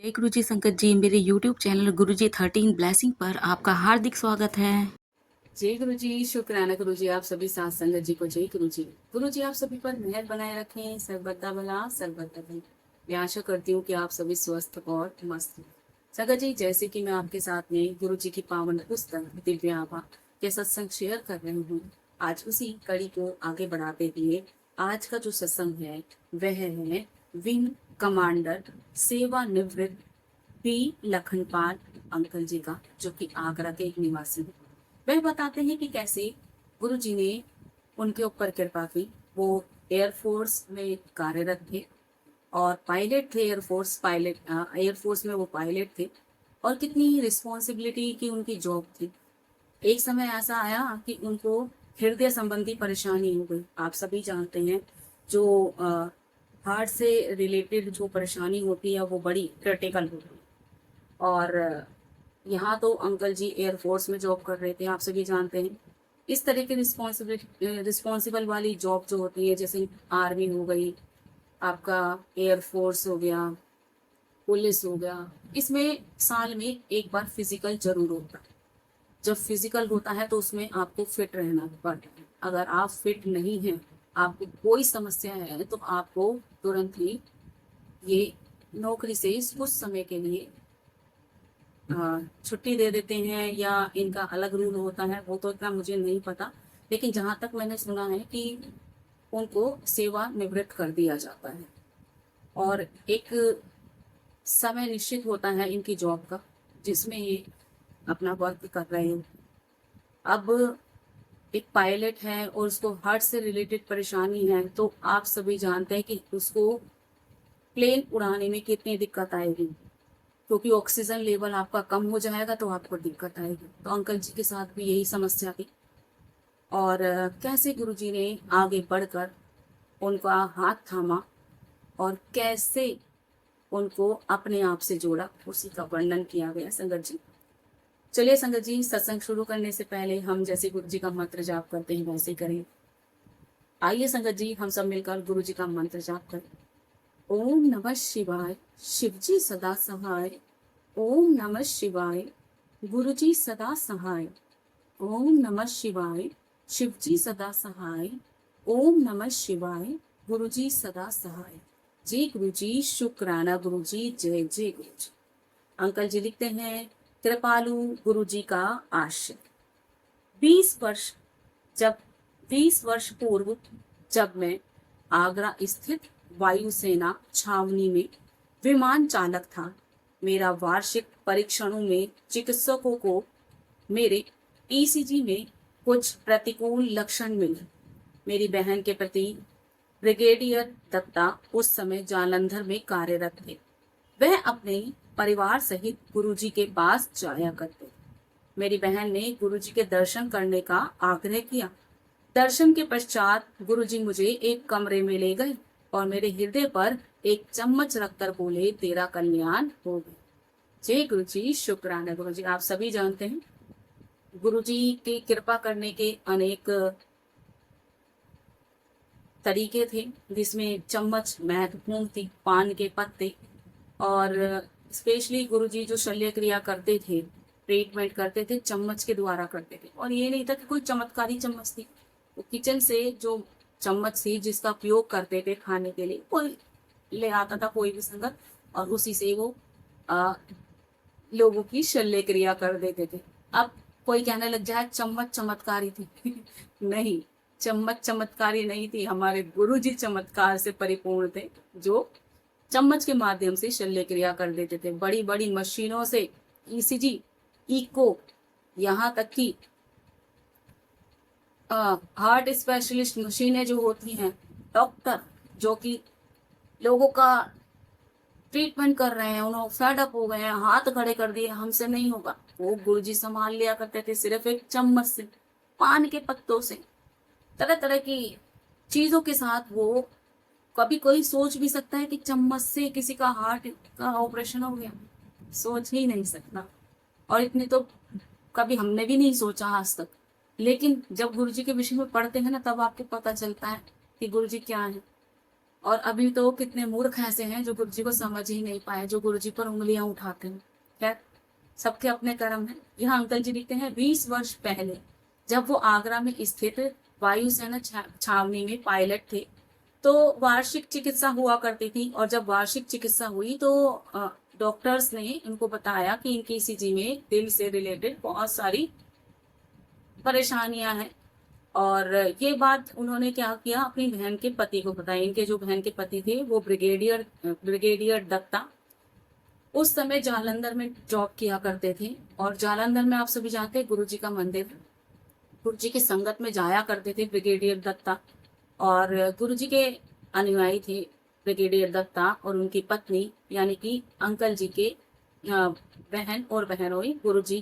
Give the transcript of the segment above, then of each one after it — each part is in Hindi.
जय गुरु जी संकट जी, मेरे यूट्यूब चैनल गुरु जी 13 ब्लेसिंग पर आपका हार्दिक स्वागत है। जय गुरु जी। शुक्राना गुरु जी, आप सभी साथ संगत जी को जय गुरु जी। गुरु जी आप सभी पर मेहर बनाए रखें, सर्वदा भला सर्वदा भला। मैं आशा करती हूँ कि आप सभी स्वस्थ और मस्त हैं। संगत जी, जैसे कि मैं आपके साथ में गुरु जी की पावन पुस्तक दिव्य आभा के सत्संग शेयर कर रही हूँ, आज उसी कड़ी को आगे बढ़ाते हुए आज का जो सत्संग है वह है विंग कमांडर सेवानिवृत्त पी लखनपाल अंकल जी का, जो कि आगरा के एक निवासी हैं। वह बताते हैं कि कैसे गुरु जी ने उनके ऊपर कृपा की। वो एयरफोर्स में कार्यरत थे और पायलट थे। एयरफोर्स में वो पायलट थे और कितनी रिस्पॉन्सिबिलिटी की उनकी जॉब थी। एक समय ऐसा आया कि उनको हृदय संबंधी परेशानी हो गई। आप सभी जानते हैं, जो हार्ट से रिलेटेड जो परेशानी होती है वो बड़ी क्रिटिकल होती है। और यहाँ तो अंकल जी एयरफोर्स में जॉब कर रहे थे, आप सभी जानते हैं। इस तरह की रिस्पॉन्सिबल वाली जॉब जो होती है, जैसे आर्मी हो गई, आपका एयरफोर्स हो गया, पुलिस हो गया, इसमें साल में एक बार फिजिकल जरूर होता है। जब फिजिकल होता है तो उसमें आपको फिट रहना पड़ता है। अगर आप फिट नहीं हैं, आपको कोई समस्या है, तो आपको तुरंत ही ये नौकरी से कुछ समय के लिए छुट्टी दे देते हैं, या इनका अलग रूल होता है, वो तो इतना मुझे नहीं पता। लेकिन जहाँ तक मैंने सुना है कि उनको सेवा निवृत्त कर दिया जाता है और एक समय निश्चित होता है इनकी जॉब का, जिसमें ये अपना वर्क कर रहे हैं। अब एक पायलट है और उसको हार्ट से रिलेटेड परेशानी है, तो आप सभी जानते हैं कि उसको प्लेन उड़ाने में कितनी दिक्कत आएगी, क्योंकि ऑक्सीजन लेवल आपका कम हो जाएगा तो आपको दिक्कत आएगी। तो अंकल जी के साथ भी यही समस्या थी। और कैसे गुरुजी ने आगे बढ़कर उनका हाथ थामा और कैसे उनको अपने आप से जोड़ा, उसी का वर्णन किया गया संगत जी। चलिए संगत जी, सत्संग शुरू करने से पहले हम जैसे गुरु जी का मंत्र जाप करते हैं वैसे करें। आइए संगत जी, हम सब मिलकर गुरु जी का मंत्र जाप करें। ओम नमः शिवाय, शिवजी सदा सहाय। ओम नमः शिवाय, गुरुजी सदा सहाय। ओम नमः शिवाय, शिवजी सदा सहाय। ओम नमः शिवाय, गुरुजी सदा सहाय। जय गुरुजी, शुक्राना गुरुजी, जय जय गुरुजी। अंकल जी लिखते हैं, कृपालु गुरुजी का आश्रय। 20 वर्ष जब 20 वर्ष पूर्व जब मैं आगरा स्थित वायुसेना छावनी में विमान चालक था, मेरा वार्षिक परीक्षणों में चिकित्सकों को मेरे ईसीजी में कुछ प्रतिकूल लक्षण मिले। मेरी बहन के प्रति ब्रिगेडियर दत्ता उस समय जालंधर में कार्यरत थे। वह अपने परिवार सहित गुरुजी के पास जाया करते। मेरी बहन ने गुरुजी के दर्शन करने का आग्रह किया। दर्शन के पश्चात गुरुजी मुझे एक कमरे में ले गए और मेरे हृदय पर एक चम्मच रखकर बोले, तेरा कल्याण हो गया। जय गुरुजी, शुक्राना गुरुजी। आप सभी जानते हैं, गुरुजी की कृपा करने के अनेक तरीके थे, जिसमें चम्मच महत्वपूर्ण थी, पान के पत्ते। और स्पेशली गुरुजी जो शल्य क्रिया करते थे, ट्रीटमेंट करते थे, चम्मच के द्वारा करते थे। और ये नहीं था कि कोई चमत्कारी चम्मच थी, वो किचन से जो चम्मच थी जिसका उपयोग करते थे खाने के लिए, कोई ले आता था कोई भी संगत, और उसी से वो लोगों की शल्य क्रिया कर देते थे। अब कोई कहने लग जाए चम्मच चमत्कारी थी नहीं, चम्मच चमत्कारी नहीं थी, हमारे गुरुजी चमत्कार से परिपूर्ण थे, जो चम्मच के माध्यम से शल्य क्रिया कर देते थे। बड़ी बड़ी मशीनों से ईसीजी, इको, यहाँ तक कि हार्ट स्पेशलिस्ट मशीनें जो होती हैं, डॉक्टर जो कि लोगों का ट्रीटमेंट कर रहे हैं, उन्होंने फेड अप हो गए हैं, हाथ खड़े कर दिए, हमसे नहीं होगा, वो गुरुजी संभाल लिया करते थे सिर्फ एक चम्मच से, पान के पत्तों से, तरह तरह की चीजों के साथ। वो कभी कोई सोच भी सकता है कि चम्मच से किसी का हार्ट का ऑपरेशन हो गया? सोच ही नहीं सकता। और इतने तो कभी हमने भी नहीं सोचा आज तक। लेकिन जब गुरुजी के विषय में पढ़ते हैं ना, तब आपको पता चलता है कि गुरुजी क्या है। और अभी तो कितने मूर्ख ऐसे हैं जो गुरुजी को समझ ही नहीं पाए, जो गुरुजी पर उंगलियां उठाते हैं। खैर, सबके अपने कर्म हैं। यहाँ अंकल जी लिखते हैं 20 वर्ष पहले जब वो आगरा में स्थित वायुसेना छावनी में पायलट थे, तो वार्षिक चिकित्सा हुआ करती थी। और जब वार्षिक चिकित्सा हुई तो डॉक्टर्स ने इनको बताया कि इनकी ईसीजी में दिल से रिलेटेड बहुत सारी परेशानियां हैं। और ये बात उन्होंने क्या किया, अपनी बहन के पति को बताया। इनके जो बहन के पति थे वो ब्रिगेडियर दत्ता उस समय जालंधर में जॉब किया करते थे। और जालंधर में आप सभी जानते हैं गुरुजी का मंदिर, गुरुजी की संगत में जाया करते थे ब्रिगेडियर दत्ता। और गुरुजी के अनुयायी थे ब्रिगेडियर दत्ता और उनकी पत्नी, यानी कि अंकल जी के बहन और बहनोई गुरुजी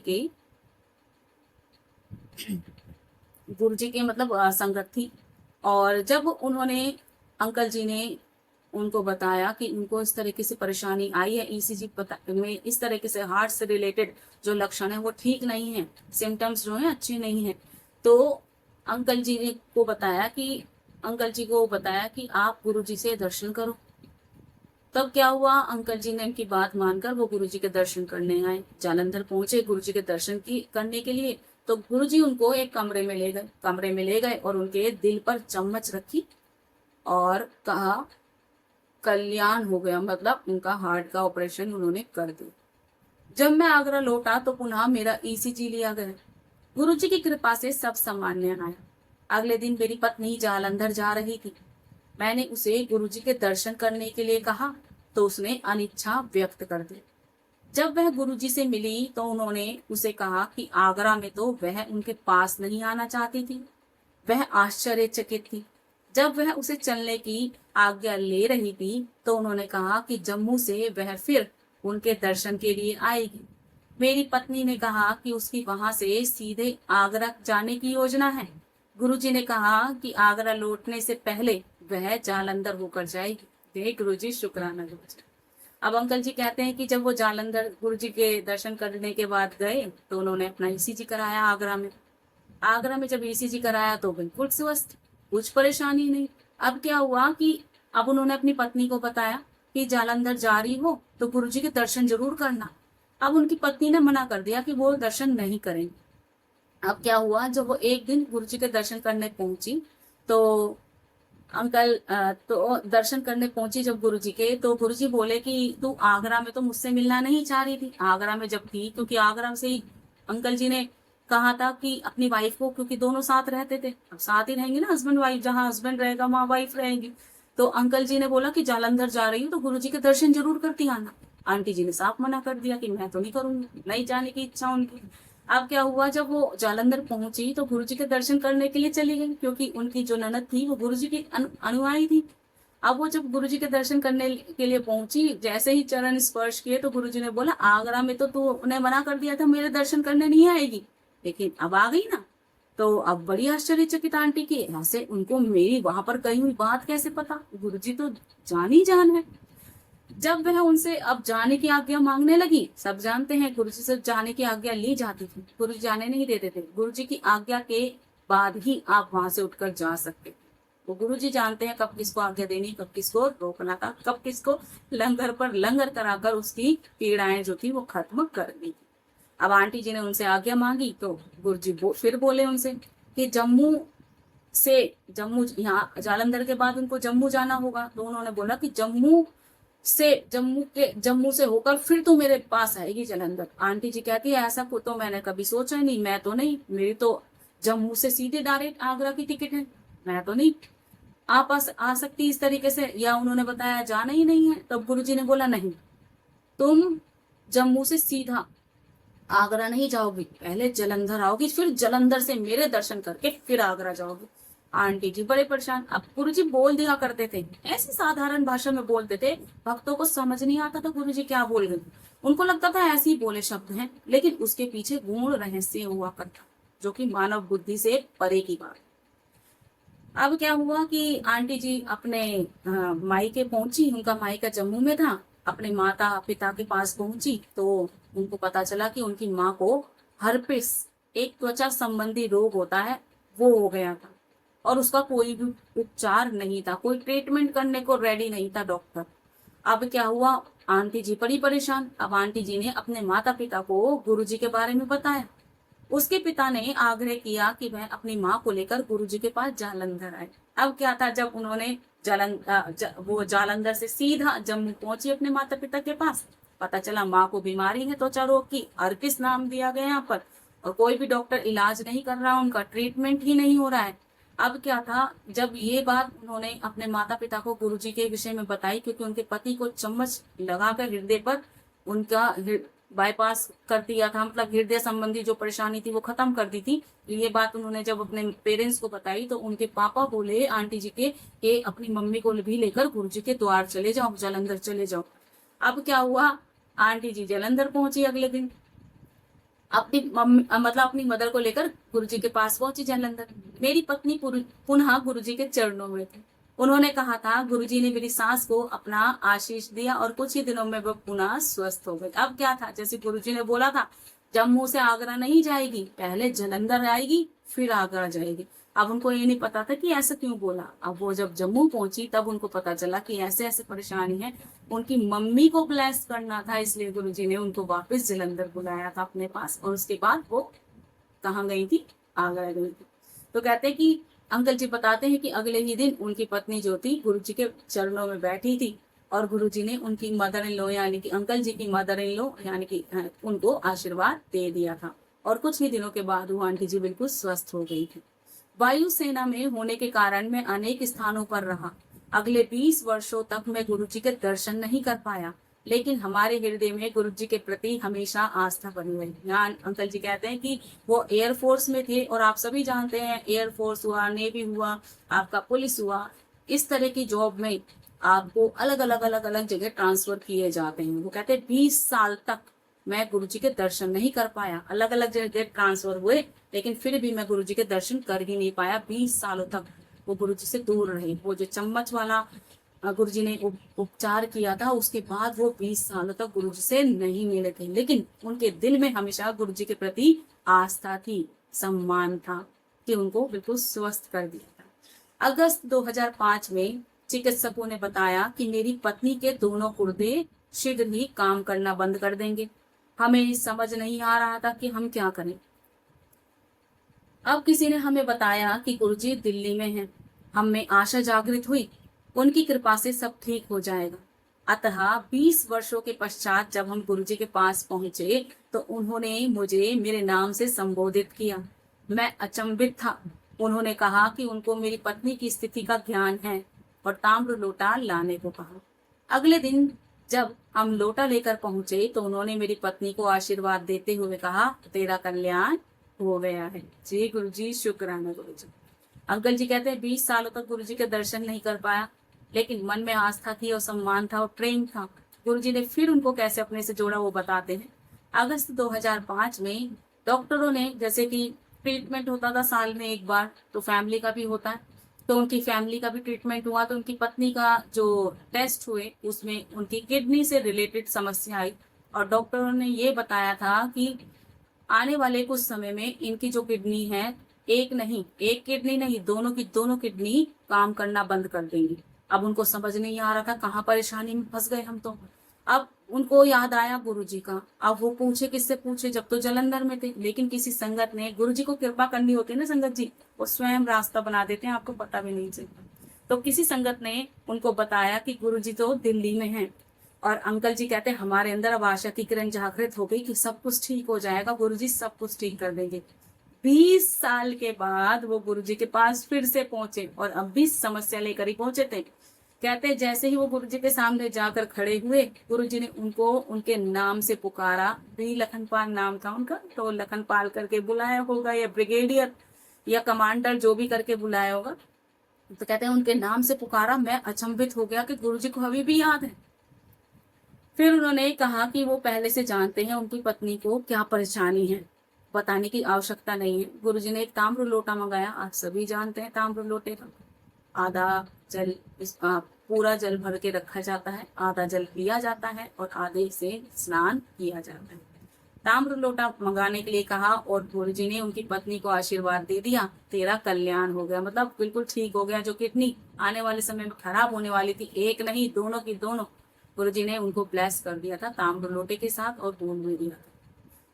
के मतलब संगत थी। और जब उन्होंने अंकल जी ने उनको बताया कि उनको इस तरीके से परेशानी आई है, ईसीजी में इस तरीके से हार्ट से रिलेटेड जो लक्षण है वो ठीक नहीं है, सिम्टम्स जो है अच्छे नहीं है, तो अंकल जी ने अंकल जी को बताया कि आप गुरुजी से दर्शन करो। तब क्या हुआ, अंकल जी ने उनकी बात मानकर वो गुरुजी के दर्शन करने आए। जालंधर पहुंचे गुरुजी के दर्शन करने के लिए, तो गुरुजी उनको एक कमरे में ले गए और उनके दिल पर चम्मच रखी और कहा कल्याण हो गया, मतलब उनका हार्ट का ऑपरेशन उन्होंने कर दिया। जब मैं आगरा लौटा तो पुनः मेरा ईसीजी लिया गया। गुरुजी की कृपा से सब सामान्य आया। अगले दिन मेरी पत्नी जालंधर जा रही थी। मैंने उसे गुरुजी के दर्शन करने के लिए कहा तो उसने अनिच्छा व्यक्त कर दी। जब वह गुरुजी से मिली तो उन्होंने उसे कहा कि आगरा में तो वह उनके पास नहीं आना चाहती थी। वह आश्चर्यचकित थी। जब वह उसे चलने की आज्ञा ले रही थी तो उन्होंने कहा कि जम्मू से वह फिर उनके दर्शन के लिए आएगी। मेरी पत्नी ने कहा कि उसकी वहां से सीधे आगरा जाने की योजना है। गुरुजी ने कहा कि आगरा लौटने से पहले वह जालंधर होकर जाएगी। देख गुरुजी, शुक्राना गुरुजी। अब अंकल जी कहते हैं कि जब वो जालंधर गुरुजी के दर्शन करने के बाद गए तो उन्होंने अपना ईसीजी कराया आगरा में। आगरा में जब ईसीजी कराया तो बिल्कुल स्वस्थ, कुछ परेशानी नहीं। अब क्या हुआ कि अब उन्होंने अपनी पत्नी को बताया कि जालंधर जा रही हो तो गुरुजी के दर्शन जरूर करना। अब उनकी पत्नी ने मना कर दिया कि वो दर्शन नहीं करेंगे। अब क्या हुआ, जब वो एक दिन गुरुजी के दर्शन करने पहुंची तो तो दर्शन करने पहुंची जब गुरुजी के, तो गुरुजी बोले कि तू आगरा में तो मुझसे मिलना नहीं चाह रही थी। आगरा में जब थी, क्योंकि आगरा से ही अंकल जी ने कहा था कि अपनी वाइफ को, क्योंकि दोनों साथ रहते थे, अब साथ ही रहेंगे ना हस्बैंड वाइफ, जहाँ हस्बैंड रहेगा वहाँ वाइफ रहेंगी। तो अंकल जी ने बोला कि जालंधर जा रही हूँ तो गुरुजी के दर्शन जरूर करती आना। आंटी जी ने साफ मना कर दिया कि मैं तो नहीं करूंगी, नहीं जाने की इच्छा उनकी। अब क्या हुआ, जब वो जालंधर पहुंची तो गुरुजी के दर्शन करने के लिए चली गई, क्योंकि उनकी जो ननद थी वो गुरुजी की अनुयायी थी। अब वो जब गुरुजी के दर्शन करने के लिए पहुंची, जैसे ही चरण स्पर्श किए तो गुरुजी ने बोला आगरा में तो तूने मना कर दिया था, मेरे दर्शन करने नहीं आएगी, लेकिन अब आ गई ना। तो अब बड़ी आश्चर्यचकित आंटी की, ऐसे उनको मेरी वहां पर कही हुई बात कैसे पता, गुरुजी तो जान है। जब वह उनसे अब जाने की आज्ञा मांगने लगी, सब जानते हैं गुरुजी से जाने की आज्ञा ली जाती थी, गुरुजी जाने नहीं देते थे। गुरुजी की आज्ञा के बाद ही आप वहां से उठकर जा सकते। वो गुरुजी जानते हैं कब किसको आज्ञा देनी, कब किसको रोकना था, कब किसको लंगर पर लंगर कराकर उसकी पीड़ाएं जो थी वो खत्म करनी। अब आंटी जी ने उनसे आज्ञा मांगी तो गुरुजी फिर बोले उनसे कि जम्मू यहाँ जालंधर के बाद उनको जम्मू जाना होगा। तो उन्होंने बोला कि जम्मू से होकर फिर तू मेरे पास आएगी जालंधर। आंटी जी कहती है ऐसा को तो मैंने कभी सोचा नहीं, मैं तो नहीं, मेरी तो जम्मू से सीधे डायरेक्ट आगरा की टिकट है, मैं तो नहीं आप आ सकती इस तरीके से, या उन्होंने बताया जाना ही नहीं है। तब गुरुजी ने बोला नहीं, तुम जम्मू से सीधा आगरा नहीं जाओगी, पहले जालंधर आओगी, फिर जालंधर से मेरे दर्शन करके फिर आगरा जाओगी। आंटी जी बड़े परेशान। अब गुरुजी बोल दिया करते थे, ऐसी साधारण भाषा में बोलते थे, भक्तों को समझ नहीं आता था गुरुजी क्या बोल रहे। उनको लगता था ऐसे ही बोले शब्द हैं, लेकिन उसके पीछे गूढ़ रहस्य हुआ करता, जो कि मानव बुद्धि से परे की बात। अब क्या हुआ कि आंटी जी अपने मायके पहुंची, उनका मायका जम्मू में था, अपने माता पिता के पास पहुंची तो उनको पता चला कि उनकी माँ को हर्पिस, एक त्वचा संबंधी रोग होता है, वो हो गया था। और उसका कोई भी उपचार नहीं था, कोई ट्रीटमेंट करने को रेडी नहीं था डॉक्टर। अब क्या हुआ, आंटी जी बड़ी परेशान। अब आंटी जी ने अपने माता पिता को गुरुजी के बारे में बताया। उसके पिता ने आग्रह किया कि वह अपनी माँ को लेकर गुरुजी के पास जालंधर आए। अब क्या था, जब उन्होंने वो जालंधर से सीधा जम्मू पहुंची अपने माता पिता के पास। पता चला माँ को बीमारी है, तो चलो की अर्पिस नाम दिया गया यहाँ पर, और कोई भी डॉक्टर इलाज नहीं कर रहा, उनका ट्रीटमेंट ही नहीं हो रहा है। अब क्या था, जब ये बात उन्होंने अपने माता पिता को गुरुजी के विषय में बताई, क्योंकि उनके पति को चम्मच लगाकर हृदय पर उनका बाईपास कर दिया था, मतलब हृदय संबंधी जो परेशानी थी वो खत्म कर दी थी। ये बात उन्होंने जब अपने पेरेंट्स को बताई, तो उनके पापा बोले आंटी जी के कि अपनी मम्मी को भी लेकर गुरुजी के द्वार चले जाओ, जालंधर चले जाओ। अब क्या हुआ, आंटी जी जालंधर पहुंची अगले दिन, अपनी मम्मी मतलब अपनी मदर को लेकर गुरुजी के पास पहुंची जालंधर। मेरी पत्नी पुनः गुरुजी के चरणों में थी। उन्होंने कहा था, गुरुजी ने मेरी सास को अपना आशीष दिया और कुछ ही दिनों में वो पुनः स्वस्थ हो गई। अब क्या था, जैसे गुरुजी ने बोला था, जम्मू से आगरा नहीं जाएगी, पहले जालंधर आएगी फिर आगरा जाएगी। अब उनको ये नहीं पता था कि ऐसा क्यों बोला। अब वो जब जम्मू पहुंची तब उनको पता चला कि ऐसे ऐसे परेशानी है। उनकी मम्मी को ब्लेस करना था, इसलिए गुरुजी ने उनको वापस जालंधर बुलाया था अपने पास, और उसके बाद वो कहाँ गई थी, आगरा गई थी। तो कहते हैं कि अंकल जी बताते हैं कि अगले ही दिन उनकी पत्नी जो थी गुरुजी के चरणों में बैठी थी, और गुरुजी ने उनकी मदर इन लॉ यानी कि अंकल जी की मदर इन लॉ यानी कि उनको आशीर्वाद दे दिया था, और कुछ ही दिनों के बाद वो आंटी जी बिल्कुल स्वस्थ हो गई थी। वायुसेना में होने के कारण मैं अनेक स्थानों पर रहा। अगले 20 वर्षों तक मैं गुरुजी के दर्शन नहीं कर पाया, लेकिन हमारे हृदय में गुरुजी के प्रति हमेशा आस्था बनी रही। यहाँ अंकल जी कहते हैं कि वो एयरफोर्स में थे, और आप सभी जानते हैं एयरफोर्स हुआ, नेवी हुआ, आपका पुलिस हुआ, इस तरह की जॉब में आपको अलग अलग जगह ट्रांसफर किए जाते हैं। वो कहते हैं 20 साल तक मैं गुरुजी के दर्शन नहीं कर पाया, अलग अलग जगह ट्रांसफर हुए, लेकिन फिर भी मैं गुरुजी के दर्शन कर ही नहीं पाया। 20 सालों तक वो गुरुजी से दूर रहे। वो जो चम्मच वाला गुरुजी ने उपचार किया था, उसके बाद वो 20 सालों तक गुरुजी से नहीं मिले थे, लेकिन उनके दिल में हमेशा गुरुजी के प्रति आस्था थी, सम्मान था, कि उनको बिल्कुल स्वस्थ कर दिया था। अगस्त 2005 में चिकित्सकों ने बताया कि मेरी पत्नी के दोनों गुर्दे शीघ्र ही काम करना बंद कर देंगे। हमें समझ नहीं आ रहा था कि हम क्या करें। अब किसी ने हमें बताया कि गुरुजी दिल्ली में हैं। हम में आशा जागृत हुई, उनकी कृपा से सब ठीक हो जाएगा। अतः 20 वर्षों के पश्चात जब हम गुरुजी के पास पहुंचे, तो उन्होंने मुझे मेरे नाम से संबोधित किया। मैं अचंभित था। उन्होंने कहा कि उनको मेरी पत्नी की स्थिति का ज्ञान है, और ताम्र लोटा लाने को कहा। अगले दिन जब हम लोटा लेकर पहुंचे, तो उन्होंने मेरी पत्नी को आशीर्वाद देते हुए कहा, तेरा कल्याण हो गया है। जी गुरुजी, शुक्राना गुरुजी। अंकल जी कहते हैं 20 सालों तक गुरुजी के दर्शन नहीं कर पाया, लेकिन मन में आस्था थी और सम्मान था और प्रेम था। गुरुजी ने फिर उनको कैसे अपने से जोड़ा वो बताते हैं। अगस्त 2005 में डॉक्टरों ने, जैसे कि ट्रीटमेंट होता था साल में एक बार, तो फैमिली का भी होता है, तो उनकी फैमिली का भी ट्रीटमेंट हुआ। तो उनकी पत्नी का जो टेस्ट हुए, उसमें उनकी किडनी से रिलेटेड समस्या आई, और डॉक्टरों ने ये बताया था कि आने वाले कुछ समय में इनकी जो किडनी है, एक किडनी नहीं, दोनों की दोनों किडनी काम करना बंद कर देंगी। अब उनको समझ नहीं आ रहा था, कहाँ परेशानी में फंस गए हम तो। अब उनको याद आया गुरुजी का। अब वो पूछे, किससे पूछे, जब तो जालंधर में थे, लेकिन किसी संगत ने, गुरुजी को कृपा करनी होती है ना संगत जी, वो स्वयं रास्ता बना देते हैं, आपको पता भी नहीं चलता। तो किसी संगत ने उनको बताया कि गुरुजी तो दिल्ली में हैं, और अंकल जी कहते हैं हमारे अंदर अब आशा की किरण जागृत हो गई कि सब कुछ ठीक हो जाएगा, गुरुजी सब कुछ ठीक कर देंगे। 20 साल के बाद वो गुरुजी के पास फिर से पहुंचे, और अब भी समस्या लेकर ही पहुंचे थे। कहते जैसे ही वो गुरुजी के सामने जाकर खड़े हुए, गुरुजी ने उनको उनके नाम से पुकारा। बी लखनपाल नाम था उनका, तो लखनपाल करके बुलाया होगा, या ब्रिगेडियर या कमांडर जो भी करके बुलाया होगा। तो कहते हैं उनके नाम से पुकारा। मैं अचंभित हो गया कि गुरुजी को अभी भी याद है। फिर उन्होंने कहा कि वो पहले से जानते हैं उनकी पत्नी को क्या परेशानी है, बताने की आवश्यकता नहीं है। गुरुजी ने एक ताम्र लोटा मंगाया। आप सभी जानते हैं ताम्र लोटे का आधा जल पूरा जल भर के रखा जाता है, आधा जल पिया जाता है, और आधे से स्नान किया जाता है। ताम्र लोटा मंगाने के लिए कहा और गुरुजी ने उनकी पत्नी को आशीर्वाद दे दिया, तेरा कल्याण हो गया। मतलब बिल्कुल ठीक हो गया। जो किडनी आने वाले समय में खराब होने वाली थी, एक नहीं दोनों की दोनों, गुरुजी ने उनको ब्लेस कर दिया था ताम्र लोटे के साथ और दूध भी दिया था।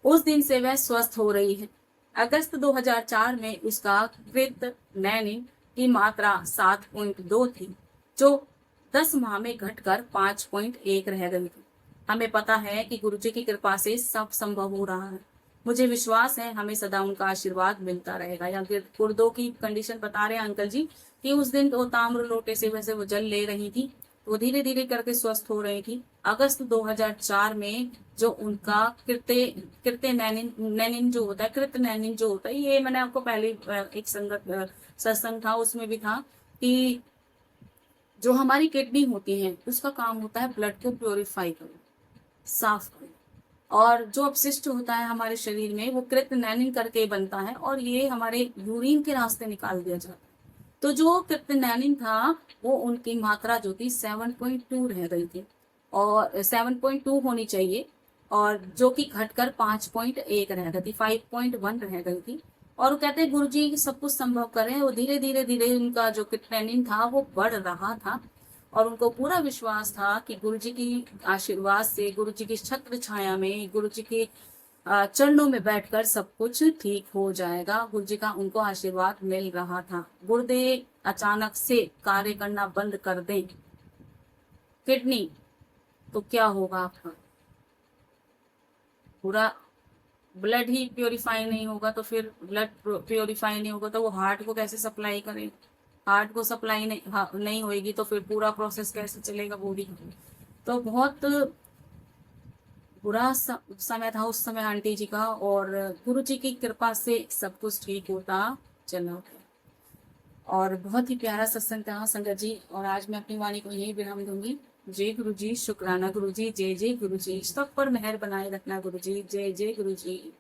उस दिन से वह स्वस्थ हो रही है। अगस्त 2004 में उसका क्रिएटिनिन की मात्रा 7.2 थी, जो 10 माह में घटकर 5.1 रह गई थी। हमें पता है कि गुरुजी की कृपा से सब संभव हो रहा है। मुझे विश्वास है हमें सदा उनका आशीर्वाद मिलता रहेगा। या फिर गुर्दों की कंडीशन बता रहे हैं अंकल जी कि उस दिन तो ताम्र लोटे से वैसे वो जल ले रही थी, वो धीरे धीरे करके स्वस्थ हो रही थी। अगस्त 2004 में जो उनका कृत्यनैनिन जो होता है, कृत्यनैनिन जो होता है, ये मैंने आपको पहले एक सत्संग था उसमें भी था कि जो हमारी किडनी होती है उसका काम होता है ब्लड को प्योरीफाई करना, साफ करना। और जो अपशिष्ट होता है हमारे शरीर में वो क्रिप्टोनाइन करके बनता है और ये हमारे यूरिन के रास्ते निकाल दिया जाता है। तो जो क्रिप्टोनाइन था वो उनकी मात्रा जो थी 7.2 रह गई थी और 7.2 होनी चाहिए, और जो कि घटकर 5.1 रह गई थी, 5.1 रह गई थी। और वो कहते हैं गुरुजी सब कुछ संभव करें। वो धीरे धीरे धीरे उनका जो क्रिप्टोनाइन था वो बढ़ रहा था और उनको पूरा विश्वास था कि गुरुजी की आशीर्वाद से, गुरुजी की छत्र छाया में, गुरुजी के चरणों में बैठकर सब कुछ ठीक हो जाएगा। गुरुजी का उनको आशीर्वाद मिल रहा था। गुर्दे अचानक से कार्य करना बंद कर दें, किडनी, तो क्या होगा आपका? पूरा ब्लड ही प्योरीफाई नहीं होगा, तो फिर ब्लड प्योरीफाई नहीं होगा तो वो हार्ट को कैसे सप्लाई करें? हार्ट को सप्लाई नहीं होगी तो फिर पूरा प्रोसेस कैसे चलेगा वो भी। तो बहुत बुरा समय था उस समय आंटी जी का, और गुरु जी की कृपा से सब कुछ ठीक होता चला गया। और बहुत ही प्यारा सत्संग था संगत जी। और आज मैं अपनी वाणी को यही विराम दूंगी। जय गुरु जी, शुक्राना गुरु जी, जय जय गुरु जी, सब पर मेहर बनाए रखना गुरु जी, जय जय गुरु जी।